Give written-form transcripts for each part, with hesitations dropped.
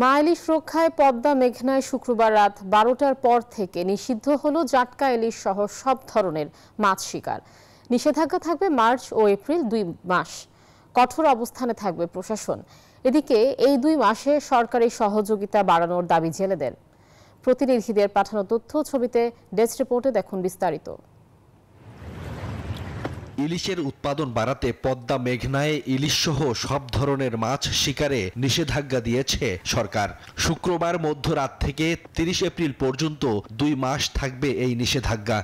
মা ইলিশ রক্ষায় পদ্মা মেঘনায় শুক্রবার রাত 12টার পর থেকে নিষিদ্ধ হলো জাটকা ইলিশ সহ সব ধরনের মাছ শিকার। নিষেধাজ্ঞা থাকবে মার্চ ও এপ্রিল 2 মাস। কঠোর অবস্থানে থাকবে প্রশাসন। এদিকে এই 2 মাসে সরকারি সহযোগিতা বাড়ানোর দাবি জেলেদের। প্রতিনিধিদের পাঠানো তথ্য ছবিতে ডেস্ক রিপোর্টে দেখুন বিস্তারিত। ইলিশের উৎপাদন বাড়াতে পদ্মা মেঘনায় ইলিশ সহ সব ধরনের মাছ শিকারে নিষেধাজ্ঞা দিয়েছে সরকার। শুক্রবার মধ্যরাত থেকে 30 এপ্রিল পর্যন্ত 2 মাস থাকবে এই নিষেধাজ্ঞা।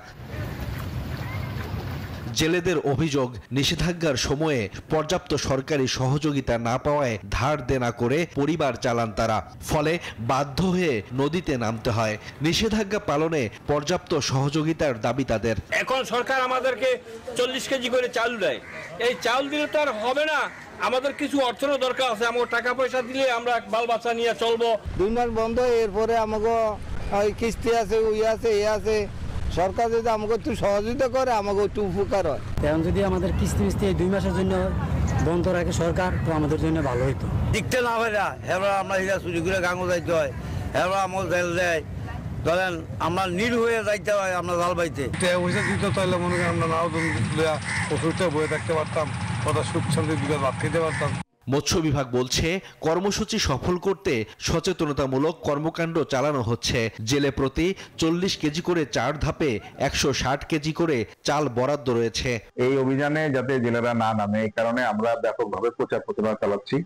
জেলেদের অভিযোগ, নিষেধাজ্ঞার সময়ে পর্যাপ্ত সরকারি সহযোগিতা না পাওয়ায় ধার দেনা করে পরিবার চালান তারা। ফলে বাধ্য হয়ে নদীতে নামতে হয়। নিষেধাজ্ঞা পালনে পর্যাপ্ত সহযোগিতার দাবি তাদের। এখন সরকার আমাদেরকে 40 কেজি করে চাল দেয়। এই চাল দিলে তো আর হবে না, আমাদের কিছু অর্থেরও দরকার আছে। আমাকে টাকা পয়সা দিলে আমরা বাল বাচ্চা নিয়ে চলবো। 2 মাস বন্ধ, এরপরে আমাকে কিস্তি আছে, এ আছে। সরকার যদি আমাকে একটু সহযোগিতা করে আমাকে একটু উপকার হয়। এখন যদি আমাদের কিস্তি এই 2 মাসের জন্য বন্ধ রাখে সরকার, তো আমাদের জন্য ভালো হইতো। দেখতে না হয় না, এবার আমরা চুরি করে গাঙো যাইতে হয়, এবার আমার জেল দেয়। ধরেন আমরা নীল হয়ে যাইতে হয়, আমরা জাল বাইতে দিত, তাহলে মনে করেন আমরা নাও ওষুধটা বয়ে থাকতে পারতাম, কত সুখ শান্তি দিকে ভাত খেতে পারতাম। মৎস্য বিভাগ বলছে, কর্মসূচি সফল করতে সচেতনতামূলক কর্মকাণ্ড চালানো হচ্ছে। জেলে প্রতি 40 কেজি করে 4 ধাপে 160 কেজি করে চাল বরাদ্দ রয়েছে। এই অভিযানে যাতে জেলেরা না নামে, এই কারণে আমরা ব্যাপকভাবে প্রচার প্রচারণা চালাচ্ছি।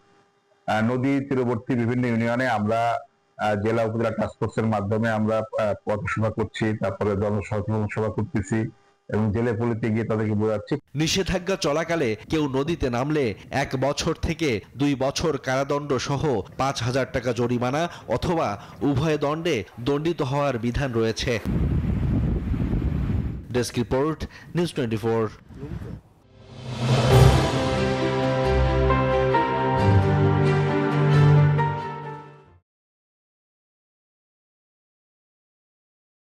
নদী তীরবর্তী বিভিন্ন ইউনিয়নে আমরা জেলা উপজেলা টাস্কফোর্সের মাধ্যমে আমরা পথসভা করছি, তারপরে জনসচেতন সভা করতেছি এবং জেলে পলিতে গিয়ে তাদেরকে বোঝাচ্ছি। নিষেধাজ্ঞা চলাকালে কেউ নদীতে নামলে 1 বছর থেকে 2 বছর কারাদণ্ড সহ 5,000 টাকা জরিমানা অথবা উভয় দণ্ডে দণ্ডিত হওয়ার বিধান রয়েছে। Desk report, news 24।